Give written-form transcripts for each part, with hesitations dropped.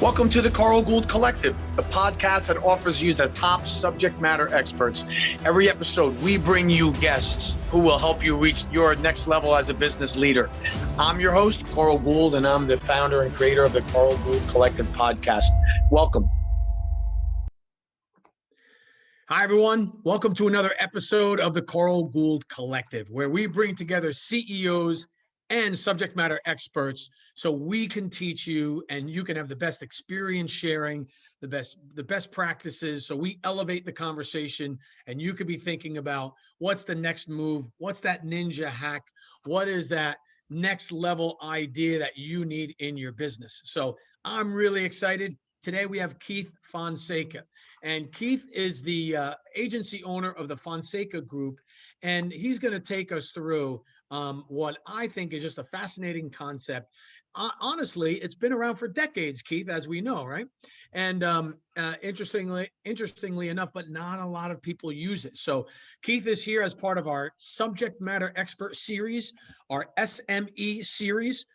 Welcome to the Gould Collective, the podcast that offers you the top subject matter experts. Every episode, we bring you guests who will help you reach your next level as a business leader. I'm your host, Gould, and I'm the founder and creator of the Gould Collective podcast. Welcome. Hi, everyone. Welcome to another episode of the Gould Collective, where we bring together CEOs and subject matter experts so we can teach you and you can have the best experience sharing, the best practices. So we elevate the conversation and you could be thinking about what's the next move, what's that ninja hack, what is that next level idea that you need in your business. So I'm really excited. Today we have Keith Fonseca, and Keith is the agency owner of the Fonseca Group, and he's going to take us through what I think is just a fascinating concept. Honestly, it's been around for decades, Keith, as we know, right? And interestingly enough, but not a lot of people use it. So Keith is here as part of our subject matter expert series, our SME series.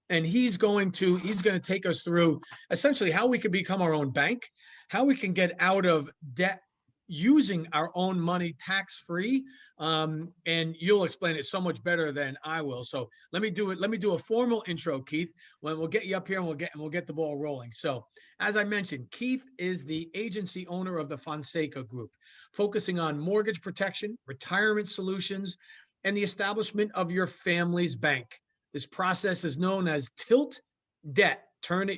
And he's going to take us through essentially how we can become our own bank, how we can get out of debt using our own money tax-free. And you'll explain it so much better than I will. So let me do a formal intro, Keith. When we'll get you up here and we'll get the ball rolling. So as I mentioned, Keith is the agency owner of the Fonseca Group, focusing on mortgage protection, retirement solutions, and the establishment of your family's bank. This process is known as tilt debt, turning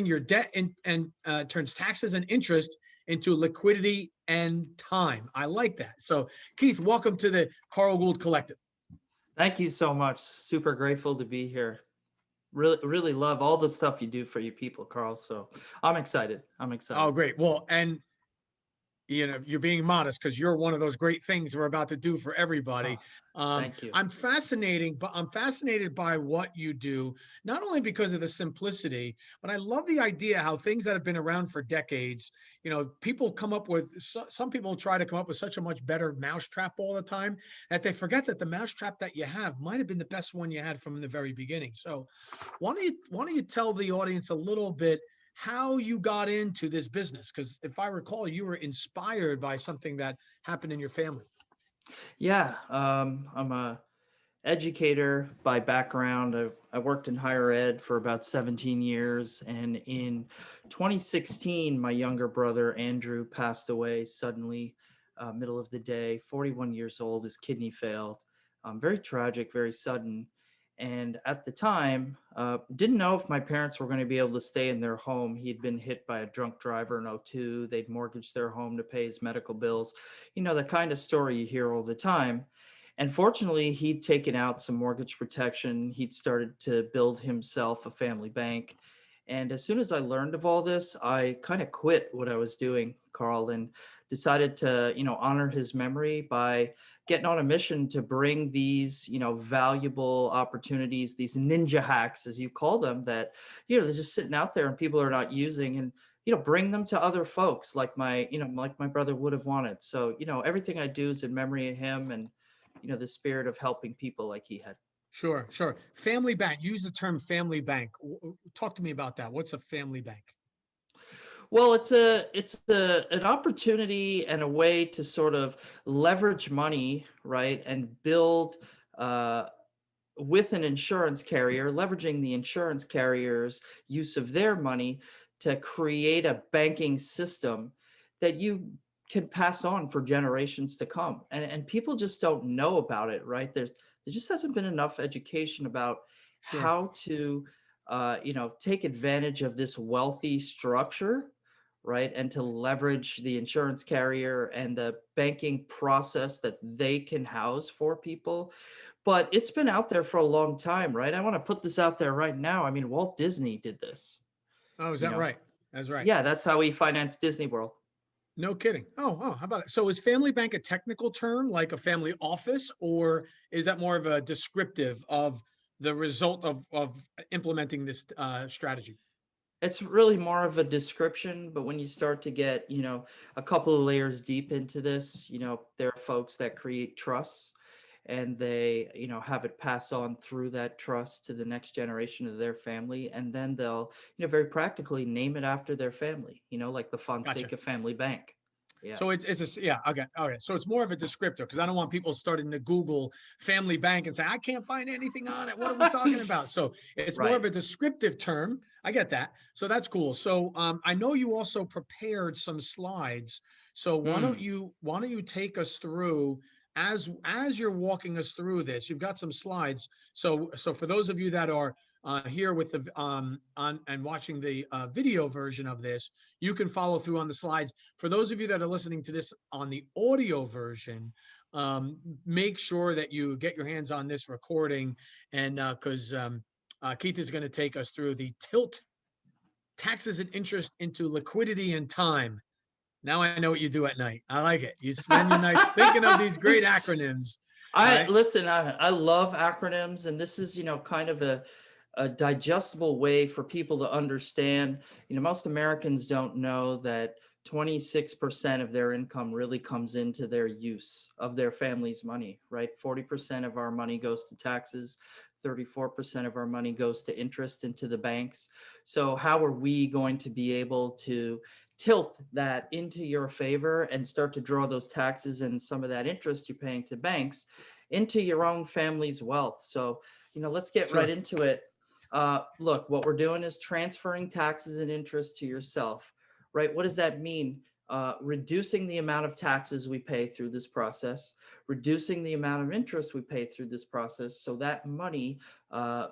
your debt and turns taxes and interest into liquidity and time. I like that. So Keith, welcome to the Gould Collective. Thank you so much. Super grateful to be here. Really love all the stuff you do for you people, Carl. So I'm excited. Oh, great. Well, and you're being modest because you're one of those great things we're about to do for everybody. Thank you. I'm fascinated by what you do, not only because of the simplicity, but I love the idea how things that have been around for decades, people come up with, some people try to come up with such a much better mousetrap all the time that they forget that the mousetrap that you have might have been the best one you had from the very beginning. So why don't you tell the audience a little bit how you got into this business? Because if I recall, you were inspired by something that happened in your family. Yeah, I'm a educator by background. I worked in higher ed for about 17 years. And in 2016, my younger brother, Andrew, passed away suddenly, middle of the day, 41 years old. His kidney failed. Very tragic, very sudden. And at the time, didn't know if my parents were going to be able to stay in their home. He'd been hit by a drunk driver in '02. They'd mortgaged their home to pay his medical bills. The kind of story you hear all the time. And fortunately, he'd taken out some mortgage protection. He'd started to build himself a family bank. And as soon as I learned of all this, I kind of quit what I was doing, Carl, and decided to, honor his memory by getting on a mission to bring these, valuable opportunities, these ninja hacks, as you call them, that, they're just sitting out there and people are not using, and, bring them to other folks like my brother would have wanted. So, everything I do is in memory of him and, the spirit of helping people like he had. Sure. Family bank. Use the term family bank. Talk to me about that. What's a family bank? Well, it's an opportunity and a way to sort of leverage money, right, and build with an insurance carrier, leveraging the insurance carrier's use of their money to create a banking system that you can pass on for generations to come. And people just don't know about it, right? There just hasn't been enough education about how to, take advantage of this wealthy structure, right? And to leverage the insurance carrier and the banking process that they can house for people. But it's been out there for a long time, right? I want to put this out there right now. I mean, Walt Disney did this. Oh, is that right? That's right. Yeah, that's how he financed Disney World. No kidding. Oh, how about it? So is family bank a technical term like a family office, or is that more of a descriptive of the result of implementing this strategy? It's really more of a description, but when you start to get, a couple of layers deep into this, there are folks that create trusts and they, have it pass on through that trust to the next generation of their family. And then they'll, very practically name it after their family, like the Gotcha. Fonseca family bank. Yeah. So yeah, okay, okay. So it's more of a descriptor because I don't want people starting to Google family bank and say I can't find anything on it. What are we talking about? So it's more Right. of a descriptive term. I get that. So that's cool. So I know you also prepared some slides. So Mm. why don't you take us through as you're walking us through this? You've got some slides. So for those of you that are here with the on and watching the video version of this, you can follow through on the slides. For those of you that are listening to this on the audio version, make sure that you get your hands on this recording, and because Keith is going to take us through the tilt taxes and interest into liquidity and time. Now I know what you do at night. I like it. You spend your nights thinking of these great acronyms. I Right? listen, I love acronyms, and this is, kind of a digestible way for people to understand. Most Americans don't know that 26% of their income really comes into their use of their family's money, right? 40% of our money goes to taxes, 34% of our money goes to interest into the banks. So how are we going to be able to tilt that into your favor and start to draw those taxes and some of that interest you're paying to banks into your own family's wealth? So, let's get right Sure. into it. Look, what we're doing is transferring taxes and interest to yourself, right? What does that mean? Reducing the amount of taxes we pay through this process, reducing the amount of interest we pay through this process, so that money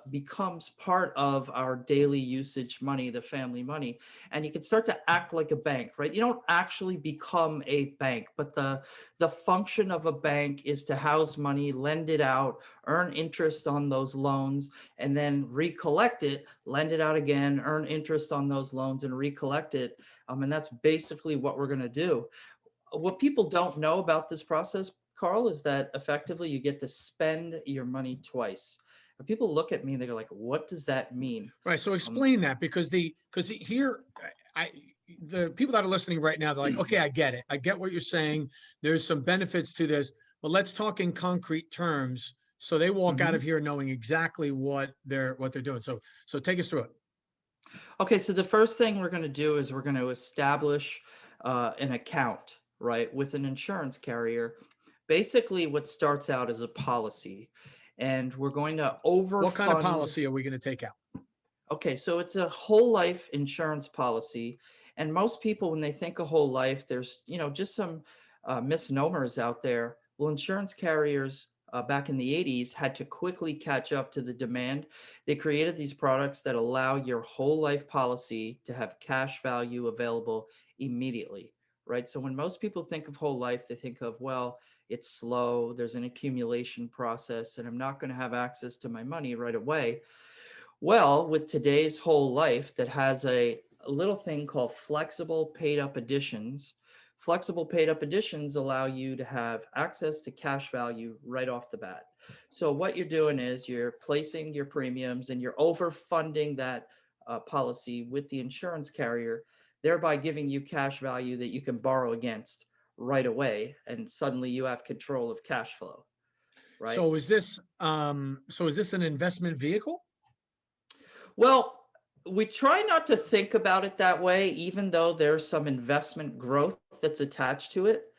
becomes part of our daily usage money, the family money. And you can start to act like a bank, right? You don't actually become a bank, but the function of a bank is to house money, lend it out, earn interest on those loans, and then recollect it, lend it out again, earn interest on those loans, and recollect it. And that's basically what we're going to do. What people don't know about this process, Carl, is that effectively you get to spend your money twice. And people look at me and they go like, what does that mean? Right. So explain that because here I the people that are listening right now, they're like, okay, I get it. I get what you're saying. There's some benefits to this, but let's talk in concrete terms. So they walk out Mhm. of here knowing exactly what they're doing. So take us through it. Okay, so the first thing we're going to do is we're going to establish an account, right, with an insurance carrier. Basically, what starts out as a policy, and we're going to What kind of overfund. policy are we going to take out? Okay, so it's a whole life insurance policy, and most people, when they think of whole life, there's just some misnomers out there. Well, insurance carriers back in the 80s had to quickly catch up to the demand. They created these products that allow your whole life policy to have cash value available immediately, right? So when most people think of whole life, they think of, well, it's slow, there's an accumulation process, and I'm not going to have access to my money right away. Well, with today's whole life that has a little thing called flexible paid up additions allow you to have access to cash value right off the bat. So what you're doing is you're placing your premiums and you're overfunding that policy with the insurance carrier, thereby giving you cash value that you can borrow against right away. And suddenly you have control of cash flow, right? So is this an investment vehicle? Well, we try not to think about it that way, even though there's some investment growth that's attached to it.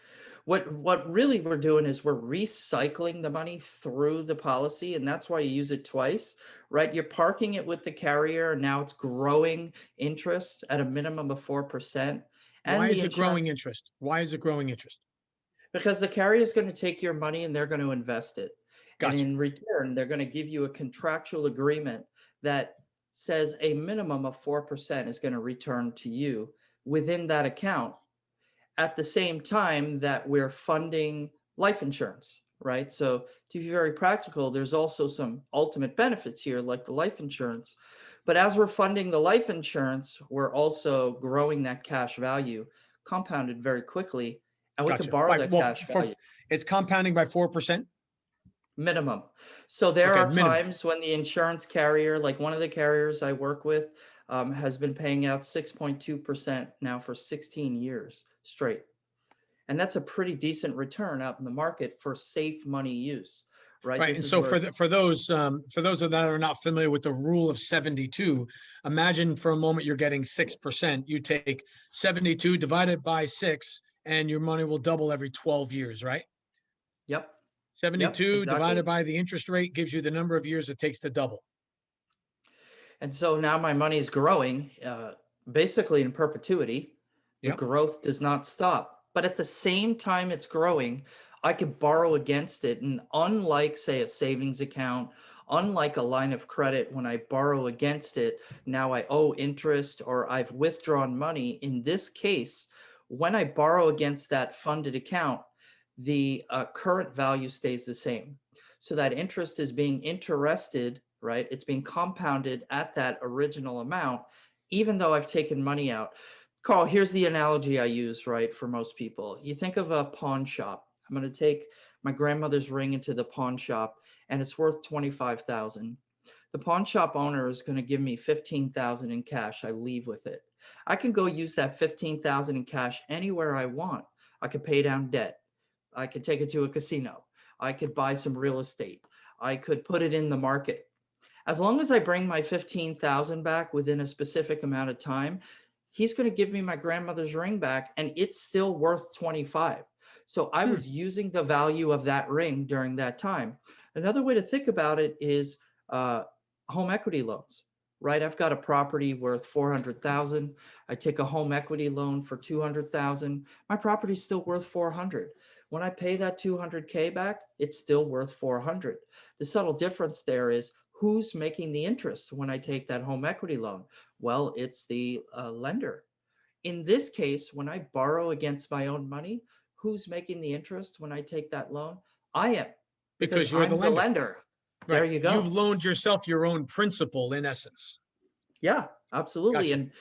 What really we're doing is we're recycling the money through the policy, and that's why you use it twice, right? You're parking it with the carrier, and now it's growing interest at a minimum of 4%. Why And the is it growing insurance, interest? Why is it growing interest? because the carrier is going to take your money and they're going to invest it. And Gotcha. in return, they're going to give you a contractual agreement that says a minimum of 4% is going to return to you within that account at the same time that we're funding life insurance, right? So to be very practical, there's also some ultimate benefits here, like the life insurance. But as we're funding the life insurance, we're also growing that cash value, compounded very quickly, and we can Gotcha. borrow By that well, cash for value it's compounding by 4%. minimum. So there Okay, are minimum. times when the insurance carrier, like one of the carriers I work with, has been paying out 6.2% now for 16 years straight. And that's a pretty decent return out in the market for safe money use, right? Right. This And is so where for those that are not familiar with the rule of 72, imagine for a moment you're getting 6%. You take 72 divided by 6, and your money will double every 12 years, right? yep, yep, 72 divided exactly. by the interest rate gives you the number of years it takes to double. And so now my money is growing basically in perpetuity. The Yep. growth does not stop. But at the same time it's growing, I could borrow against it. And unlike, say, a savings account, unlike a line of credit, when I borrow against it, now I owe interest or I've withdrawn money. In this case, when I borrow against that funded account, the current value stays the same. So that interest is being interested, right? It's being compounded at that original amount, even though I've taken money out. Carl, here's the analogy I use, right, for most people. You think of a pawn shop. I'm going to take my grandmother's ring into the pawn shop and it's worth 25,000. The pawn shop owner is going to give me 15,000 in cash. I leave with it. I can go use that 15,000 in cash anywhere I want. I could pay down debt. I could take it to a casino. I could buy some real estate. I could put it in the market. As long as I bring my 15,000 back within a specific amount of time, he's going to give me my grandmother's ring back and it's still worth 25. So I was using the value of that ring during that time. Another way to think about it is home equity loans, right? I've got a property worth 400,000. I take a home equity loan for 200,000. My property is still worth 400. When I pay that 200K back, it's still worth 400. The subtle difference there is who's making the interest when I take that home equity loan? Well, it's the lender. In this case, when I borrow against my own money, who's making the interest when I take that loan? I am, because Because you're the I'm the lender. lender. There Right. you You've go. loaned yourself your own principal in essence. Yeah, absolutely. Gotcha. And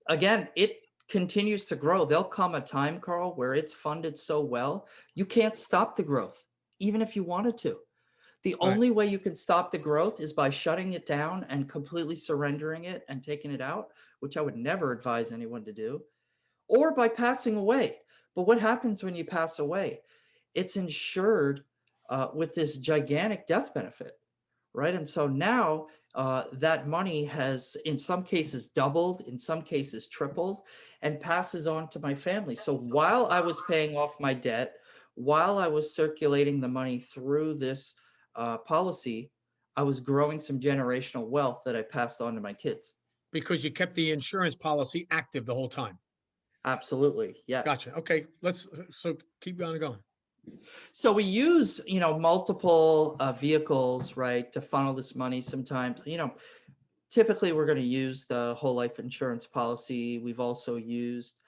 again, it continues to grow. There'll come a time, Carl, where it's funded so well, you can't stop the growth, even if you wanted to. The Right. only way you can stop the growth is by shutting it down and completely surrendering it and taking it out, which I would never advise anyone to do, or by passing away. But what happens when you pass away? It's insured with this gigantic death benefit, right? And so now that money has, in some cases, doubled, in some cases, tripled, and passes on to my family. So while I was paying off my debt, while I was circulating the money through this policy, I was growing some generational wealth that I passed on to my kids. Because you kept the insurance policy active the whole time. Absolutely, yes. Gotcha. Okay. So keep on going. So we use, multiple vehicles, right, to funnel this money sometimes. Typically we're going to use the whole life insurance policy. We've also used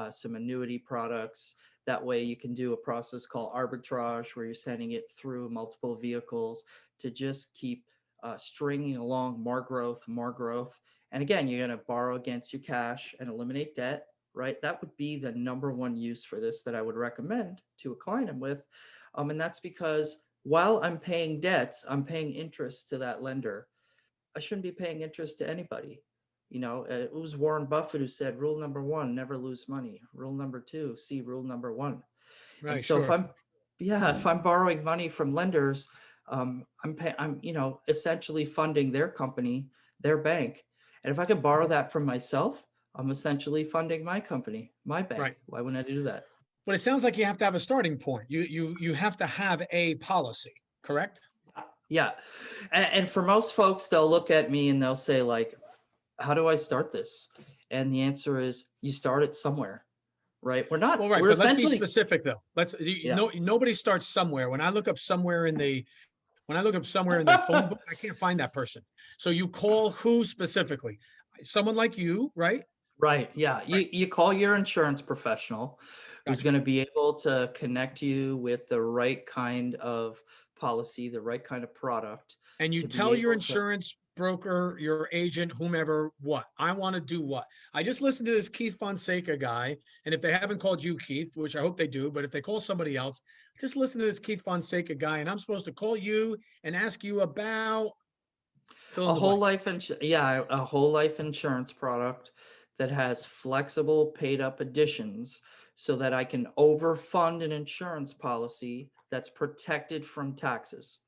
some annuity products. That way you can do a process called arbitrage where you're sending it through multiple vehicles to just keep stringing along more growth, more growth. And again, you're going to borrow against your cash and eliminate debt, right? That would be the number one use for this that I would recommend to a client I'm with. And that's because while I'm paying debts, I'm paying interest to that lender. I shouldn't be paying interest to anybody. It was Warren Buffett who said, rule number one, never lose money. Rule number two, see rule number one. And Right. so Sure. if I'm borrowing money from lenders, I'm essentially funding their company, their bank. And if I could borrow that from myself, I'm essentially funding my company, my bank. Right. Why wouldn't I do that? But it sounds like you have to have a starting point. You have to have a policy, correct? Yeah. And for most folks, they'll look at me and they'll say, like, how do I start this? And the answer is you start it somewhere, right? Well, right, We're but let's be essentially, specific though. yeah. Nobody starts somewhere. When I look up somewhere in the phone book, I can't find that person. So you call who specifically? Someone like you, right? Right. Yeah. Right. You call your insurance professional who's Gotcha. going to be able to connect you with the right kind of policy, the right kind of product And you to be tell your able to. insurance broker, your agent, whomever, what I want to do. What I just listened to this Keith Fonseca guy, and if they haven't called you Keith, which I hope they do, but if they call somebody else, just listen to this Keith Fonseca guy, and I'm supposed to call you and ask you about fill in the blank. A whole life insurance product that has flexible paid up additions so that I can overfund an insurance policy that's protected from taxes.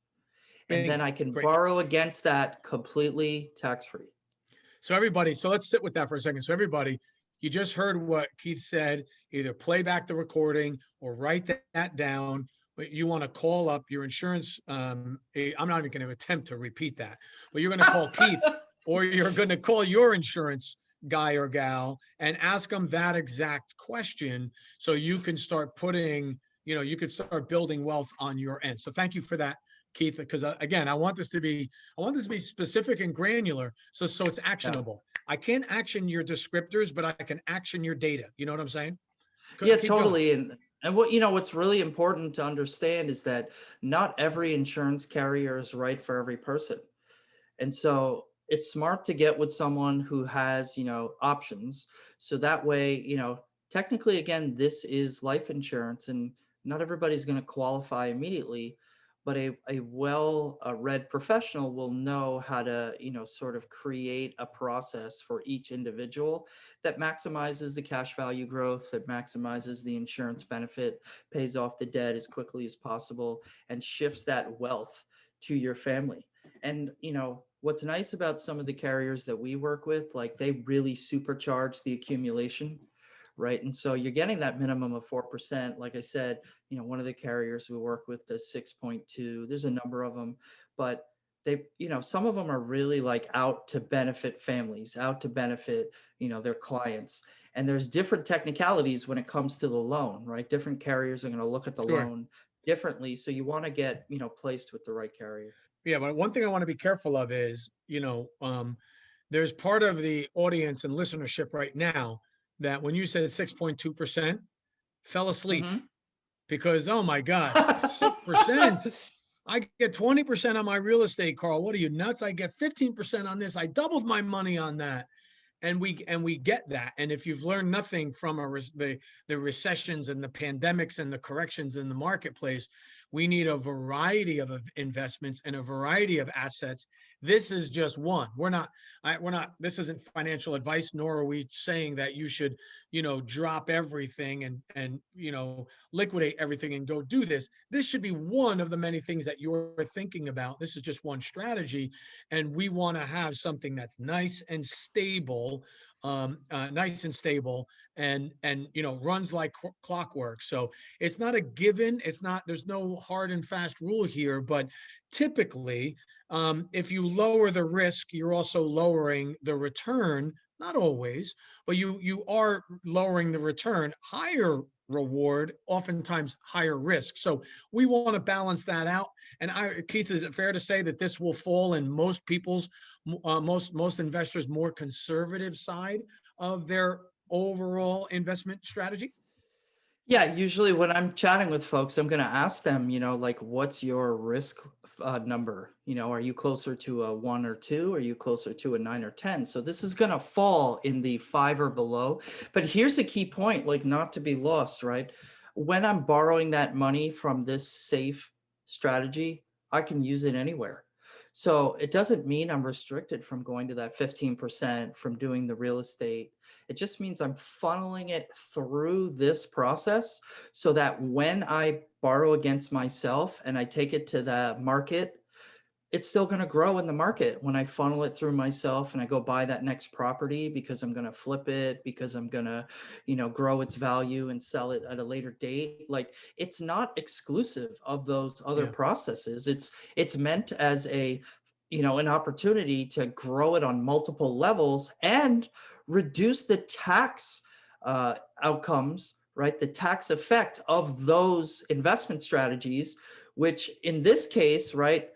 And then I can Great. borrow against that completely tax-free. So everybody, so let's sit with that for a second. So everybody, you just heard what Keith said. Either play back the recording or write that down. But you want to call up your insurance. I'm not even going to attempt to repeat that, but you're going to call Keith, or you're going to call your insurance guy or gal and ask them that exact question, so you can start putting, you could start building wealth on your end. So thank you for that, Keith, because again, I want this to be specific and granular, so it's actionable. Yeah. I can't action your descriptors, but I can action your data. You know what I'm saying? Yeah, totally. And what's really important to understand is that not every insurance carrier is right for every person. And so it's smart to get with someone who has, options. So that way, technically, again, this is life insurance and not everybody's going to qualify immediately, but a well-read professional will know how to, sort of create a process for each individual that maximizes the cash value growth, that maximizes the insurance benefit, pays off the debt as quickly as possible, and shifts that wealth to your family. And, what's nice about some of the carriers that we work with, like they really supercharge the accumulation, right? And so you're getting that minimum of 4%. Like I said, one of the carriers we work with does 6.2. There's a number of them, but they, some of them are really like out to benefit families, out to benefit, their clients. And there's different technicalities when it comes to the loan, right? Different carriers are going to look at the loan differently. So you want to get, placed with the right carrier. Yeah, but one thing I want to be careful of is, there's part of the audience and listenership right now that when you said 6.2% fell asleep because, oh my God, 6%. I get 20% on my real estate, Carl. What are you, nuts? I get 15% on this. I doubled my money on that. And we get that. And if you've learned nothing from the recessions and the pandemics and the corrections in the marketplace, we need a variety of investments and a variety of assets. This is just one. This isn't financial advice, nor are we saying that you should, drop everything and liquidate everything and go do this. This should be one of the many things that you're thinking about. This is just one strategy. And we want to have something that's nice and stable, and runs like clockwork. So it's not a given. There's no hard and fast rule here, but typically, if you lower the risk, you're also lowering the return. Not always, but you are lowering the return. Higher reward, oftentimes higher risk. So we want to balance that out. And Keith, is it fair to say that this will fall in most people's, most investors' more conservative side of their overall investment strategy? Yeah, usually when I'm chatting with folks, I'm going to ask them, like, what's your risk number? Are you closer to a 1 or 2? Are you closer to a 9 or 10? So this is going to fall in the 5 or below. But here's a key point, like not to be lost, right? When I'm borrowing that money from this safe strategy, I can use it anywhere. So it doesn't mean I'm restricted from going to that 15%, from doing the real estate. It just means I'm funneling it through this process so that when I borrow against myself and I take it to the market, it's still going to grow in the market when I funnel it through myself and I go buy that next property because I'm going to flip it, because I'm going to, grow its value and sell it at a later date. Like, it's not exclusive of those other processes. It's meant as an opportunity to grow it on multiple levels and reduce the tax outcomes, right? The tax effect of those investment strategies, which in this case, right?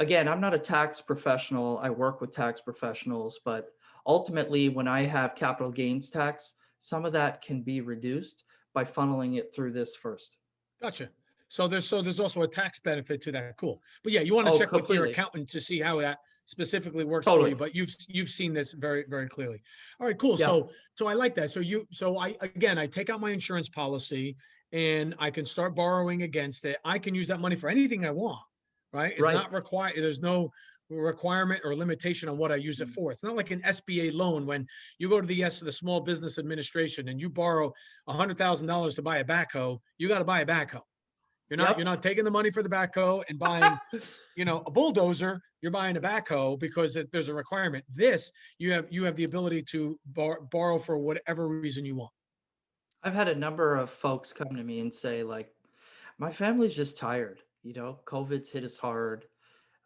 Again, I'm not a tax professional. I work with tax professionals, but ultimately when I have capital gains tax, some of that can be reduced by funneling it through this first. Gotcha. So there's also a tax benefit to that. Cool. But yeah, you want to check with your accountant to see how that specifically works for you, but you've seen this very, very clearly. All right, cool. Yeah. So I like that. So I take out my insurance policy and I can start borrowing against it. I can use that money for anything I want. Right? It's not required. There's no requirement or limitation on what I use it for. It's not like an SBA loan when you go to the Small Business Administration and you borrow $100,000 to buy a backhoe. You got to buy a backhoe. Yep. You're not taking the money for the backhoe and buying, a bulldozer. You're buying a backhoe because there's a requirement. This, you have the ability to borrow for whatever reason you want. I've had a number of folks come to me and say, like, my family's just tired. COVID's hit us hard.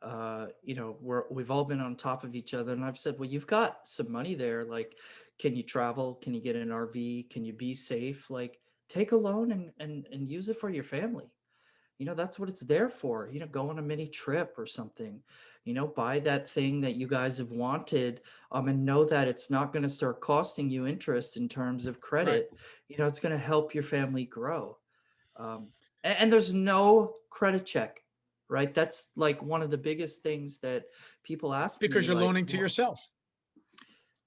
We've all been on top of each other. And I've said, well, you've got some money there. Like, can you travel? Can you get an RV? Can you be safe? Like, take a loan and use it for your family. That's what it's there for. Go on a mini trip or something. Buy that thing that you guys have wanted, and know that it's not going to start costing you interest in terms of credit. Right. It's going to help your family grow. And there's no credit check, right? That's like one of the biggest things that people ask me. Because you're Like, loaning to yourself.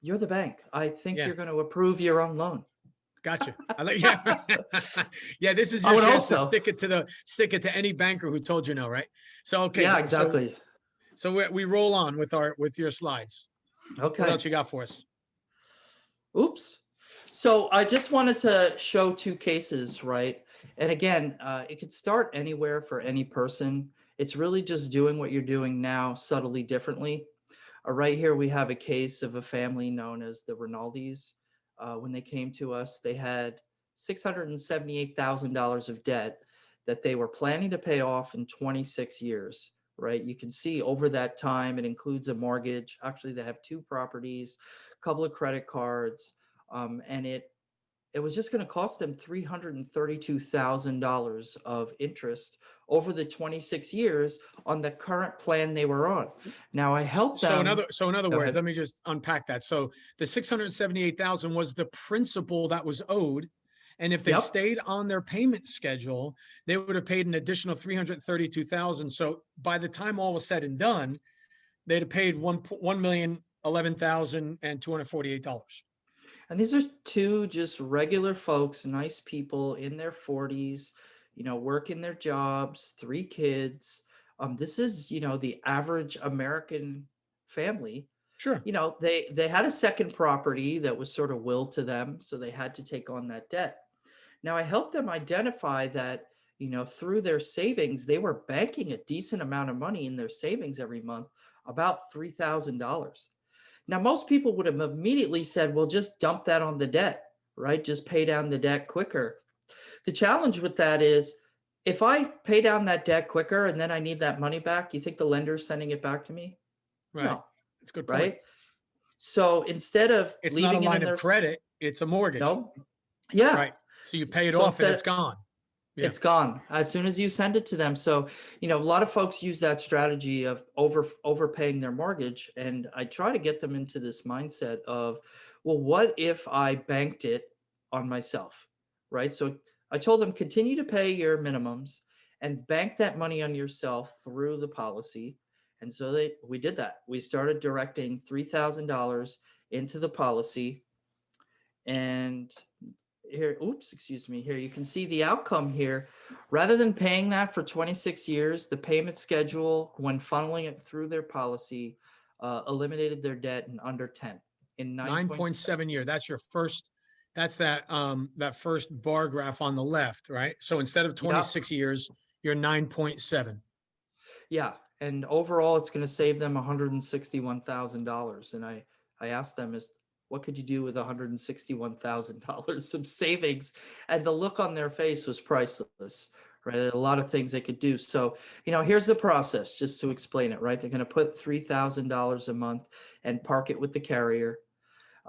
You're the bank. I think Yeah. you're going to approve your own loan. Gotcha. Yeah. Yeah. This is I your would hope chance to so. stick it to any banker who told you no, right? So, okay. Yeah, exactly. So we roll on with your slides. Okay. What else you got for us? Oops. So I just wanted to show two cases, right? And again, it could start anywhere for any person. It's really just doing what you're doing now subtly differently. Right here, we have a case of a family known as the Rinaldis. When they came to us, they had $678,000 of debt that they were planning to pay off in 26 years, right? You can see over that time, it includes a mortgage. Actually, they have 2 properties, a couple of credit cards, and it was just going to cost them $332,000 of interest over the 26 years on the current plan they were on. Now I helped them. So in other Go words, ahead. let me just unpack that. So the 678,000 was the principal that was owed. And if they Yep. stayed on their payment schedule, they would have paid an additional 332,000. So by the time all was said and done, they'd have paid $1,011,248. And these are 2 just regular folks, nice people in their 40s, working their jobs, 3 kids. This is, the average American family. Sure. They had a second property that was sort of willed to them, so they had to take on that debt. Now I helped them identify that, through their savings, they were banking a decent amount of money in their savings every month, about $3,000. Now, most people would have immediately said, well, just dump that on the debt, right? Just pay down the debt quicker. The challenge with that is, if I pay down that debt quicker and then I need that money back, you think the lender's sending it back to me? Right. No. That's a good point. Right? So instead of It's leaving not a line it in of credit, it's a mortgage. No. Yeah. Right. So you pay it So off and it's gone. Yeah. It's gone as soon as you send it to them. So, a lot of folks use that strategy of overpaying their mortgage. And I try to get them into this mindset of, well, what if I banked it on myself, right? So I told them, continue to pay your minimums and bank that money on yourself through the policy. And so we did that. We started directing $3,000 into the policy. And here, here you can see the outcome here. Rather than paying that for 26 years, the payment schedule, when funneling it through their policy, eliminated their debt in under 10, in 9.7 year. That's your first. That's that first bar graph on the left, right? So instead of 26 years, you're 9.7. Yeah, and overall, it's going to save them $161,000. And I asked them, what could you do with $161,000 of savings? And the look on their face was priceless, right? A lot of things they could do. So, here's the process, just to explain it, right? They're going to put $3,000 a month and park it with the carrier.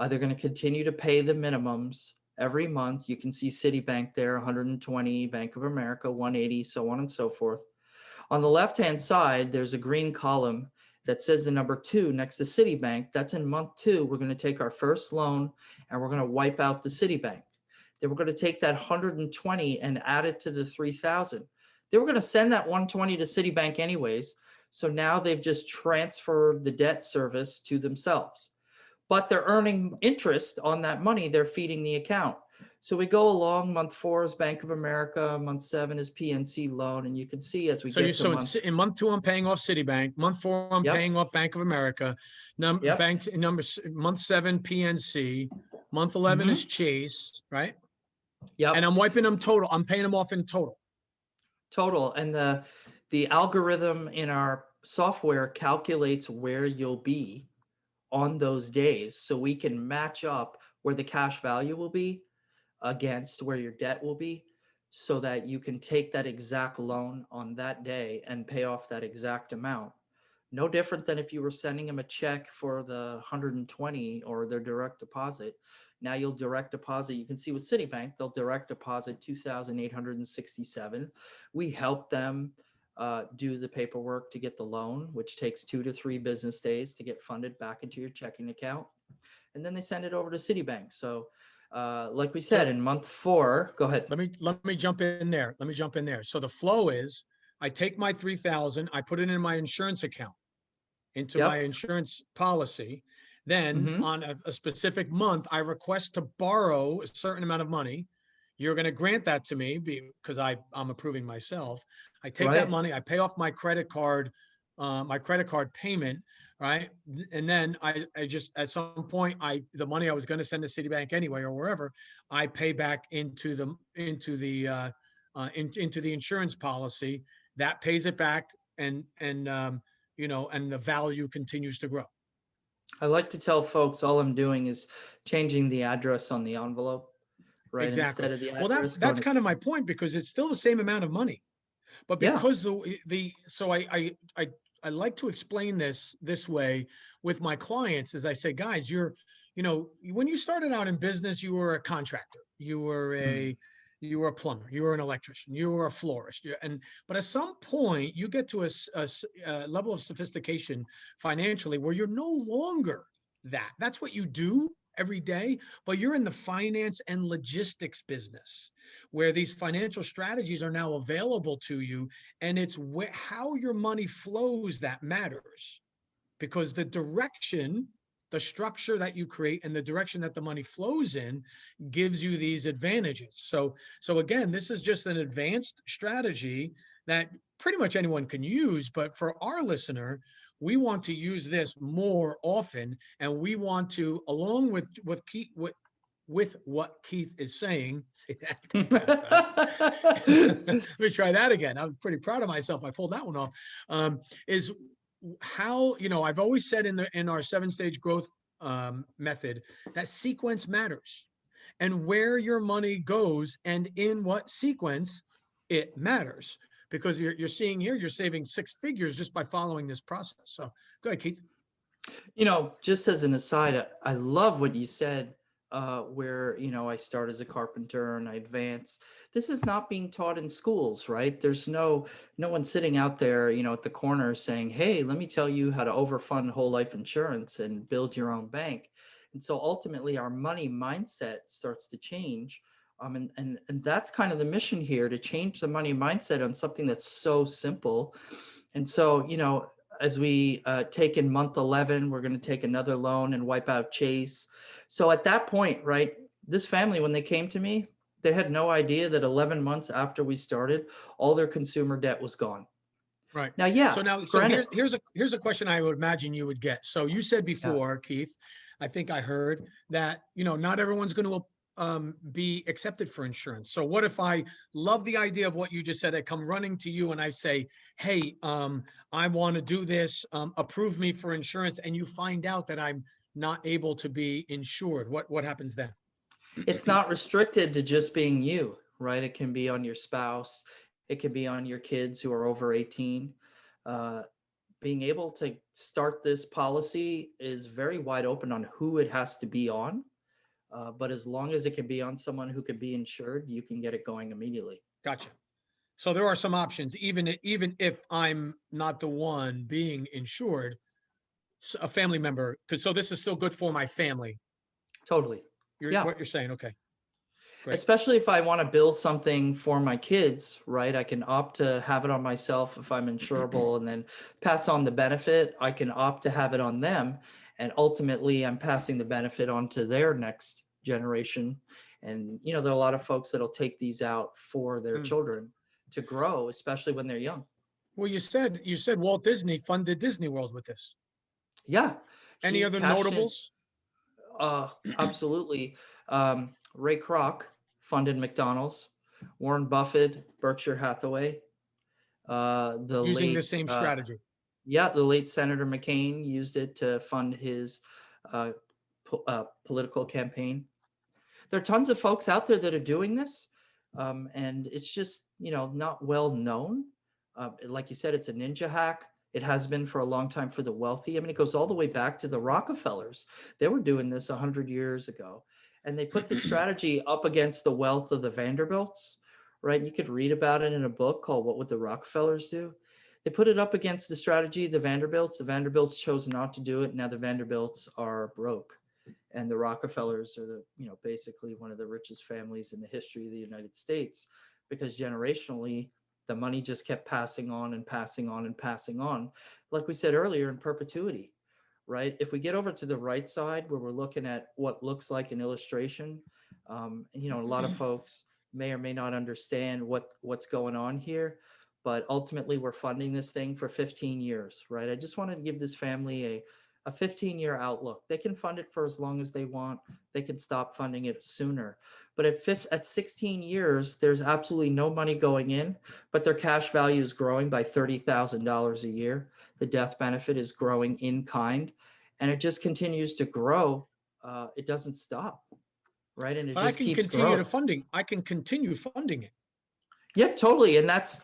They're going to continue to pay the minimums every month. You can see Citibank there, 120, Bank of America, 180, so on and so forth. On the left-hand side, there's a green column that says the number 2 next to Citibank. That's in month 2. We're going to take our first loan and we're going to wipe out the Citibank. Then we're going to take that 120 and add it to the 3,000. They were going to send that 120 to Citibank anyways. So now they've just transferred the debt service to themselves, but they're earning interest on that money. They're feeding the account. So we go along. Month 4 is Bank of America. Month 7 is PNC loan. And you can see as we get to in month 2, I'm paying off Citibank. Month 4, I'm paying off Bank of America. Month 7, PNC. Month 11 is Chase, right? Yep. And I'm wiping them total. I'm paying them off in total. Total. And the algorithm in our software calculates where you'll be on those days, so we can match up where the cash value will be against where your debt will be, so that you can take that exact loan on that day and pay off that exact amount. No different than if you were sending them a check for the 120 or their direct deposit. Now you'll direct deposit. You can see with Citibank, they'll direct deposit 2,867. We help them do the paperwork to get the loan, which takes 2 to 3 business days to get funded back into your checking account. And then they send it over to Citibank. So like we said, So in month 4, go ahead. let me jump in there. Let me jump in there. So the flow is, I take my 3,000, I put it in my insurance account, into my Yep. insurance policy. Then Mm-hmm. on a specific month, I request to borrow a certain amount of money. You're going to grant that to me because I'm approving myself. I take that Right. money, I pay off my credit card payment, right? And then I just, at some point, the money I was going to send to Citibank anyway or wherever, I pay back into the insurance policy. That pays it back, and and the value continues to grow. I like to tell folks all I'm doing is changing the address on the envelope, right? Exactly. Instead of the Well, address that's going to, kind of my point, because it's still the same amount of money, but yeah. because so I like to explain this way with my clients, as I say, guys, when you started out in business, you were a contractor, Hmm. you were a plumber, you were an electrician, you were a florist, but at some point you get to a level of sophistication financially where you're no longer that. That's what you do every day, but you're in the finance and logistics business, where these financial strategies are now available to you, and it's how your money flows that matters, because the structure that you create and the direction that the money flows in gives you these advantages. So again, this is just an advanced strategy that pretty much anyone can use, but for our listener, we want to use this more often, and we want to, along with what Keith is saying, say that 10 times fast. Let me try that again. I'm pretty proud of myself. I pulled that one off. Is how, I've always said in our 7-stage growth method, that sequence matters, and where your money goes and in what sequence, it matters, because you're seeing here, you're saving 6 figures just by following this process. So go ahead, Keith. Just as an aside, I love what you said, where, I start as a carpenter and I advance. This is not being taught in schools, right? There's no one sitting out there, at the corner saying, hey, let me tell you how to overfund whole life insurance and build your own bank. And so ultimately our money mindset starts to change. And that's kind of the mission here, to change the money mindset on something that's so simple. And so, as we take in month 11, we're going to take another loan and wipe out Chase. So at that point, right, this family, when they came to me, they had no idea that 11 months after we started, all their consumer debt was gone. Right. Now, yeah, So granted. here's a question I would imagine you would get. So you said Yeah. before, Keith, I think I heard that, not everyone's going to be accepted for insurance. So what if I love the idea of what you just said? I come running to you and I say, hey, I want to do this, approve me for insurance, and you find out that I'm not able to be insured. What happens then? It's not restricted to just being you, right? It can be on your spouse. It can be on your kids who are over 18. Uh, Being able to start this policy is very wide open on who it has to be on. But as long as it can be on someone who can be insured, you can get it going immediately. Gotcha. So there are some options, even if I'm not the one being insured, a family member, because so this is still good for my family. Totally. Yeah. What you're saying. Okay, great. Especially if I want to build something for my kids, right? I can opt to have it on myself if I'm insurable and then pass on the benefit. I can opt to have it on them. And ultimately, I'm passing the benefit on to their next generation. And, there are a lot of folks that'll take these out for their Mm. children to grow, especially when they're young. Well, you said Walt Disney funded Disney World with this. Yeah. Any He other cashed in. notables? Absolutely. Ray Kroc funded McDonald's, Warren Buffett, Berkshire Hathaway, The Using the late same strategy. yeah, the late Senator McCain used it to fund his uh, political campaign. There are tons of folks out there that are doing this, and it's just not well known. Like you said, it's a ninja hack. It has been for a long time for the wealthy. I mean, it goes all the way back to the Rockefellers. They were doing this 100 years ago, and they put the strategy up against the wealth of the Vanderbilts, right? You could read about it in a book called "What Would the Rockefellers Do." They put it up against the strategy of the Vanderbilts. The Vanderbilts chose not to do it. Now the Vanderbilts are broke, and the Rockefellers are basically one of the richest families in the history of the United States, because generationally the money just kept passing on and passing on and passing on, like we said earlier, in perpetuity. Right? If we get over to the right side where we're looking at what looks like an illustration, and a lot of folks may or may not understand what's going on here, but ultimately we're funding this thing for 15 years, right? I just wanted to give this family a 15-year outlook. They can fund it for as long as they want. They can stop funding it sooner. But at 16 years, there's absolutely no money going in, but their cash value is growing by $30,000 a year. The death benefit is growing in kind, and it just continues to grow. It doesn't stop, right? And it But I just can keeps continue growing. to funding. I can continue funding it. Yeah, totally. And that's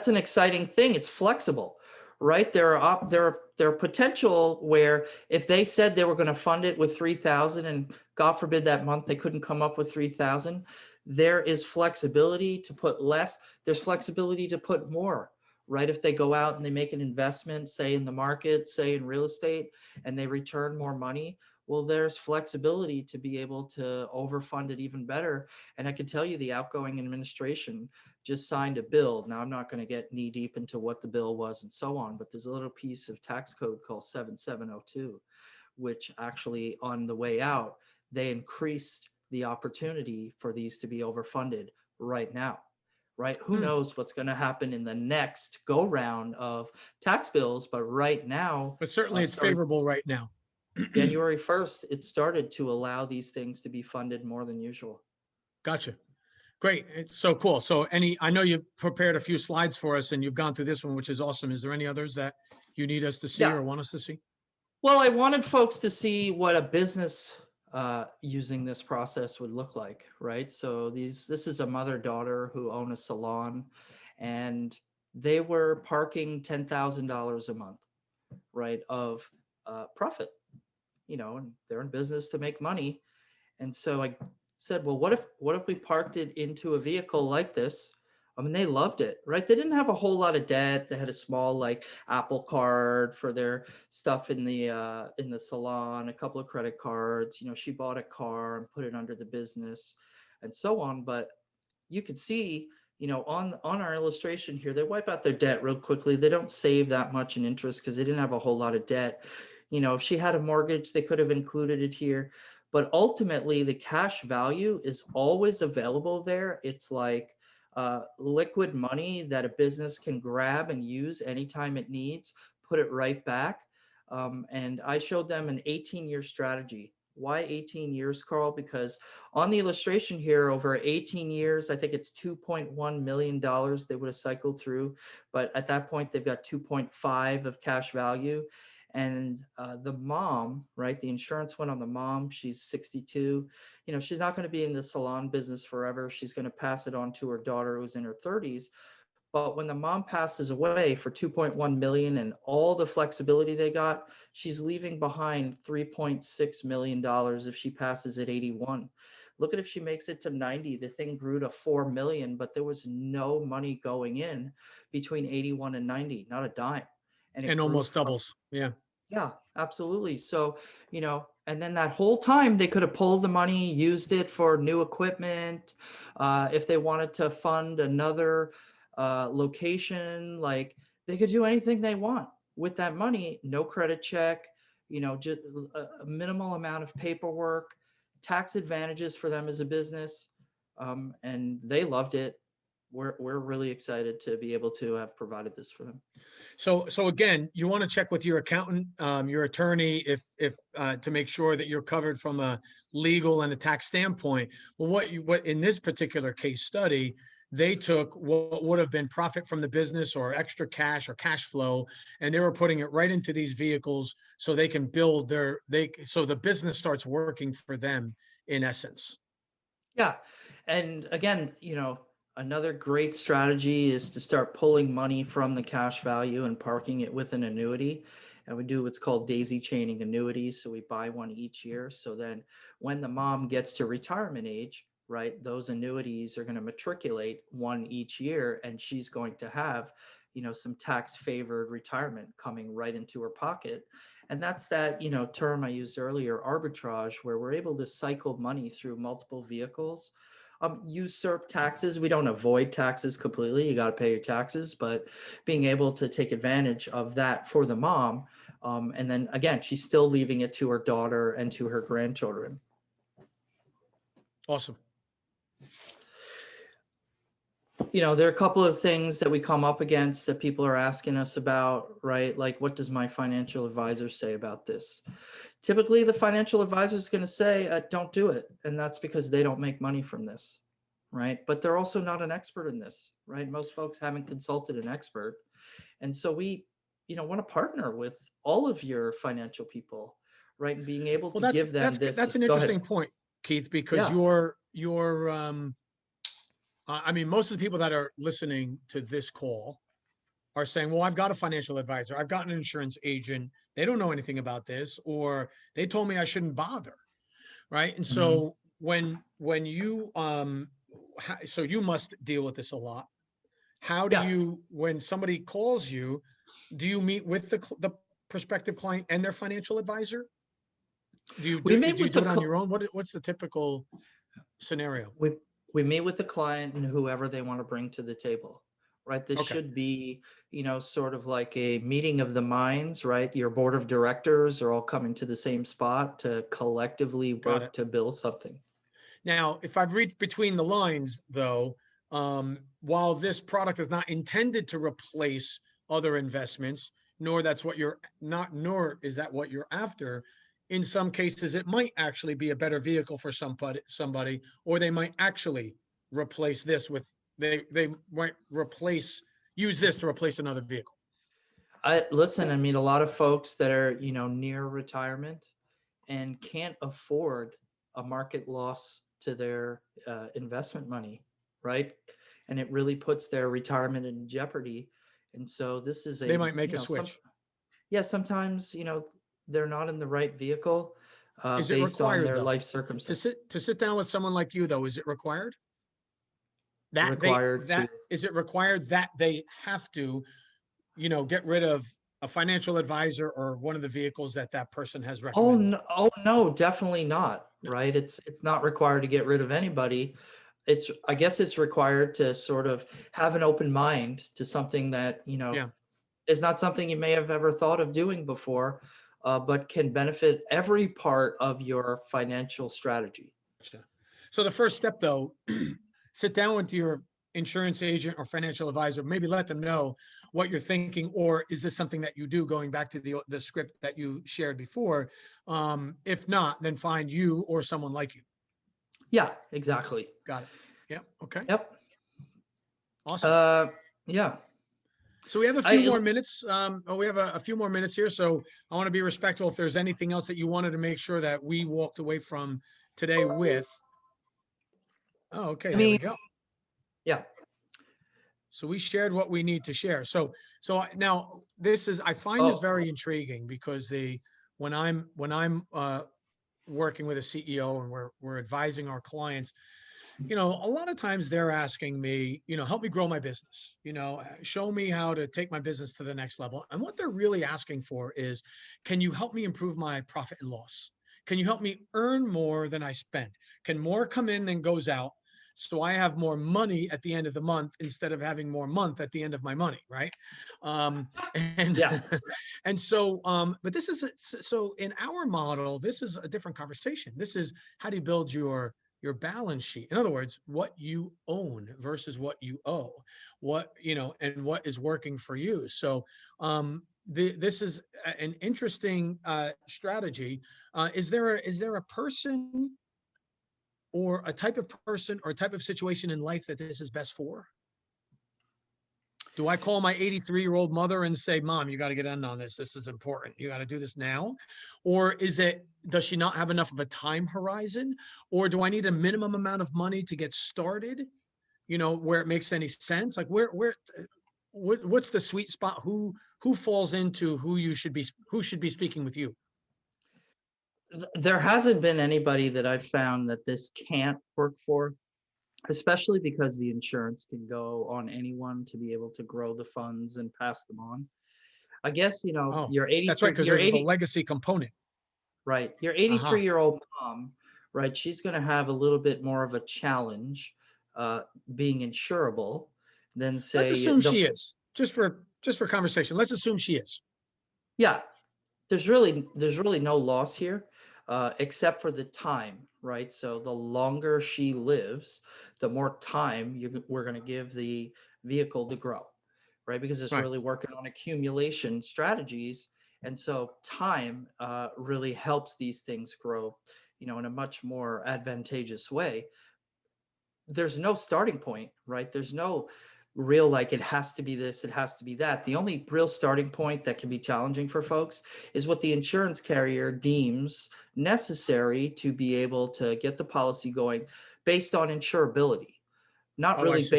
an exciting thing. It's flexible, right? There are potential where if they said they were going to fund it with 3,000, and God forbid that month they couldn't come up with 3,000, there is flexibility to put less. There's flexibility to put more, right? If they go out and they make an investment, say in the market, say in real estate, and they return more money, well, there's flexibility to be able to overfund it even better. And I can tell you the outgoing administration just signed a bill. Now, I'm not going to get knee deep into what the bill was and so on, but there's a little piece of tax code called 7702, which actually on the way out, they increased the opportunity for these to be overfunded right now, right? Who knows what's going to happen in the next go round of tax bills, but right now, But certainly it's favorable right now. January 1st, it started to allow these things to be funded more than usual. Gotcha. Great. It's so cool. So I know you prepared a few slides for us and you've gone through this one, which is awesome. Is there any others that you need us to see or want us to see? Well, I wanted folks to see what a business using this process would look like, right? So this is a mother-daughter who own a salon, and they were parking $10,000 a month, right, of profit, and they're in business to make money. And so I said, well, what if we parked it into a vehicle like this? I mean, they loved it, right? They didn't have a whole lot of debt. They had a small like Apple card for their stuff in the salon, a couple of credit cards. She bought a car and put it under the business, and so on. But you could see, on our illustration here, they wipe out their debt real quickly. They don't save that much in interest because they didn't have a whole lot of debt. If she had a mortgage, they could have included it here. But ultimately, the cash value is always available there. It's like liquid money that a business can grab and use anytime it needs, put it right back. And I showed them an 18-year strategy. Why 18 years, Carl? Because on the illustration here, over 18 years, I think it's $2.1 million they would have cycled through. But at that point, they've got 2.5 of cash value. And the mom, right? The insurance went on the mom. She's 62. She's not going to be in the salon business forever. She's going to pass it on to her daughter who's in her 30s. But when the mom passes away for 2.1 million and all the flexibility they got, she's leaving behind $3.6 million if she passes at 81. Look at if she makes it to 90, the thing grew to 4 million, but there was no money going in between 81 and 90, not a dime. And it almost doubles. Yeah. Yeah, absolutely. So, and then that whole time they could have pulled the money, used it for new equipment. If they wanted to fund another location, like they could do anything they want with that money. No credit check, just a minimal amount of paperwork, tax advantages for them as a business. And they loved it. We're really excited to be able to have provided this for them. So again, you want to check with your accountant, your attorney, if to make sure that you're covered from a legal and a tax standpoint. Well, what in this particular case study, they took what would have been profit from the business or extra cash or cash flow, and they were putting it right into these vehicles so they can build so the business starts working for them in essence. Yeah. And again, another great strategy is to start pulling money from the cash value and parking it with an annuity. And we do what's called daisy chaining annuities. So we buy one each year. So then when the mom gets to retirement age, right, those annuities are going to matriculate one each year, and she's going to have, some tax favored retirement coming right into her pocket. And that's that, term I used earlier, arbitrage, where we're able to cycle money through multiple vehicles. Usurp taxes. We don't avoid taxes completely. You got to pay your taxes, but being able to take advantage of that for the mom. And then again, she's still leaving it to her daughter and to her grandchildren. Awesome. There are a couple of things that we come up against that people are asking us about, right? Like, what does my financial advisor say about this? Typically, the financial advisor is going to say, don't do it. And that's because they don't make money from this, right? But they're also not an expert in this, right? Most folks haven't consulted an expert. And so we, want to partner with all of your financial people, right? And being able to give them this. That's an interesting point, Keith, because I mean, most of the people that are listening to this call are saying, well, I've got a financial advisor, I've got an insurance agent, they don't know anything about this, or they told me I shouldn't bother, right? And so when you, so you must deal with this a lot. How do you, when somebody calls you, do you meet with the prospective client and their financial advisor? Do you do it on your own? What's the typical scenario? We meet with the client and whoever they want to bring to the table, right? This should be, sort of like a meeting of the minds, right? Your board of directors are all coming to the same spot to collectively work to build something. Now, if I've read between the lines, though, while this product is not intended to replace other investments, nor is that what you're after, in some cases, it might actually be a better vehicle for somebody, or they might actually replace this with, they might use this to replace another vehicle. Listen, I mean, a lot of folks that are, near retirement and can't afford a market loss to their investment money, right? And it really puts their retirement in jeopardy. And so this is they might make a switch. Sometimes, they're not in the right vehicle based on their life circumstances. To sit down with someone like you, though, is it required? Is it required that they have to, get rid of a financial advisor or one of the vehicles that person has recommended? Oh no, definitely not. No. Right? It's not required to get rid of anybody. I guess it's required to sort of have an open mind to something that, is not something you may have ever thought of doing before, but can benefit every part of your financial strategy. So the first step, though, sit down with your insurance agent or financial advisor, maybe let them know what you're thinking, or is this something that you do, going back to the script that you shared before? If not, then find you or someone like you. Yeah, exactly. Got it. Yep. Okay. Yep. Awesome. Yeah. So we have a few more minutes. We have a few more minutes here. So I want to be respectful. If there's anything else that you wanted to make sure that we walked away from today with. Oh, okay. There we go. Yeah. So we shared what we need to share. So now I find this very intriguing, because when I'm working with a CEO and we're advising our clients, a lot of times they're asking me, help me grow my business, show me how to take my business to the next level. And what they're really asking for is, can you help me improve my profit and loss? Can you help me earn more than I spend? Can more come in than goes out, so I have more money at the end of the month instead of having more month at the end of my money, right? And so, but this is, so in our model, this is a different conversation. This is, how do you build your balance sheet? In other words, what you own versus what you owe, and what is working for you. So this is an interesting strategy. Is there a person or a type of person or a type of situation in life that this is best for? Do I call my 83-year-old mother and say, Mom, you got to get in on this. This is important. You got to do this now. Or does she not have enough of a time horizon? Or do I need a minimum amount of money to get started? Where it makes any sense? Like what's the sweet spot? Who falls into who should be speaking with you? There hasn't been anybody that I've found that this can't work for, especially because the insurance can go on anyone to be able to grow the funds and pass them on. I guess, Oh, you're that's right, 83, because there's the legacy component. right. Your Uh-huh. 83-year-old mom, right? She's going to have a little bit more of a challenge being insurable than Let's say assume she is. Just for conversation, let's assume she is. yeah, there's really no loss here, except for the time, right? So the longer she lives, the more time we're going to give the vehicle to grow, right? Because it's Right. really working on accumulation strategies, and so time really helps these things grow, in a much more advantageous way. There's no starting point, right? There's no real like it has to be this, it has to be that. The only real starting point that can be challenging for folks is what the insurance carrier deems necessary to be able to get the policy going based on insurability. Not Oh, I really see.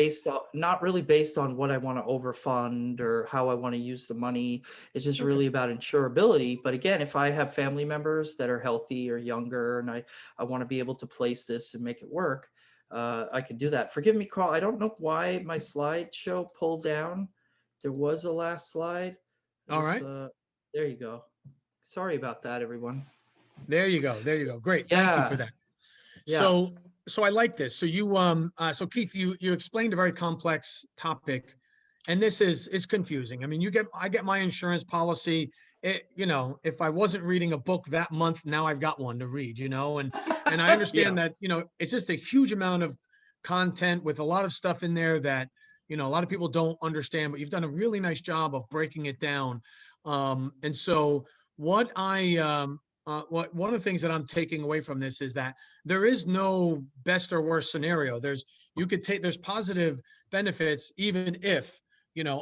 based on what I want to overfund or how I want to use the money. It's just Okay. really about insurability. But again, if I have family members that are healthy or younger and I want to be able to place this and make it work, I could do that. Forgive me, Carl. I don't know why my slideshow pulled down. There was a last slide. All right. There you go. Sorry about that, everyone. There you go. There you go. Great. Thank you for Yeah. that. Yeah. So I like this. So Keith, you explained a very complex topic, and it's confusing. I mean, I get my insurance policy. If I wasn't reading a book that month, now I've got one to read, and I Yeah. understand that, it's just a huge amount of content with a lot of stuff in there that, a lot of people don't understand, but you've done a really nice job of breaking it down. And so what one of the things that I'm taking away from this is that there is no best or worst scenario. There's positive benefits, even if,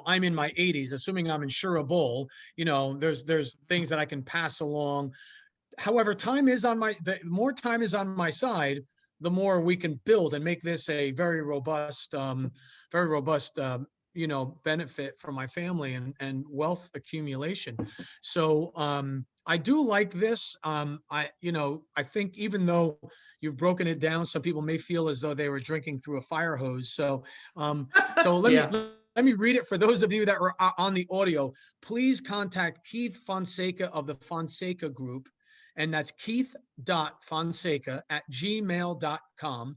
I'm in my 80s, assuming I'm insurable, there's things that I can pass along. However, the more time is on my side, the more we can build and make this a very robust, benefit for my family and wealth accumulation. So, I do like this. I think even though you've broken it down, some people may feel as though they were drinking through a fire hose. So Yeah. let me read it for those of you that were on the audio. Please contact Keith Fonseca of the Fonseca Group, and that's keith.fonseca@gmail.com.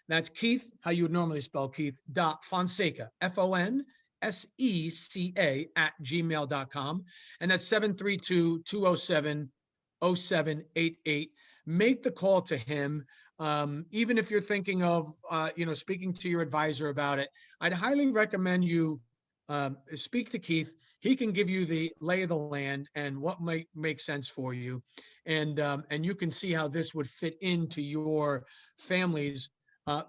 That's Keith, how you would normally spell Keith, Fonseca, FONSECA @gmail.com. And that's 732-207-0788. Make the call to him. Even if you're thinking of, speaking to your advisor about it, I'd highly recommend you speak to Keith. He can give you the lay of the land and what might make sense for you. And you can see how this would fit into your family's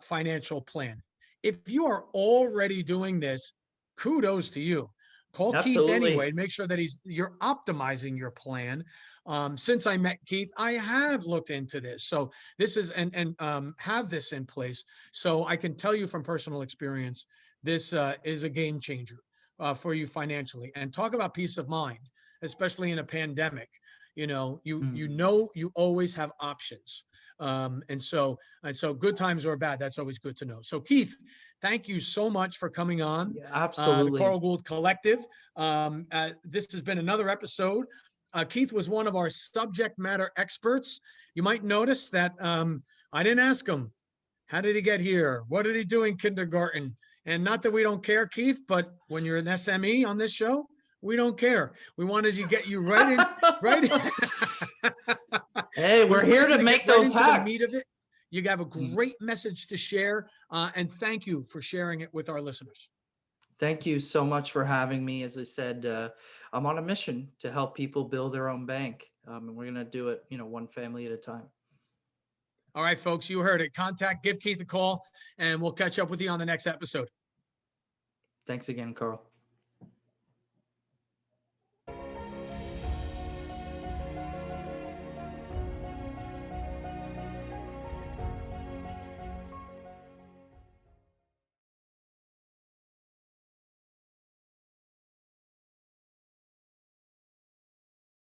financial plan. If you are already doing this, kudos to you. Call Keith Absolutely. anyway to make sure that you're optimizing your plan. Since I met Keith, I have looked into this. So this is and have this in place. So I can tell you from personal experience, this is a game changer for you financially. And talk about peace of mind, especially in a pandemic. You always have options. And so good times or bad, that's always good to know. So Keith, thank you so much for coming on Yeah, the absolutely. Carl Gould Collective. This has been another episode. Keith was one of our subject matter experts. You might notice that I didn't ask him, how did he get here? What did he do in kindergarten? And not that we don't care, Keith, but when you're an SME on this show, we don't care. We wanted to get you right in, right. Hey, We we're here wanted you to to get make right those into the hacks. meat of it. You have a great message to share, and thank you for sharing it with our listeners. Thank you so much for having me. As I said, I'm on a mission to help people build their own bank, and we're going to do it, one family at a time. All right, folks, you heard it. Give Keith a call, and we'll catch up with you on the next episode. Thanks again, Carl.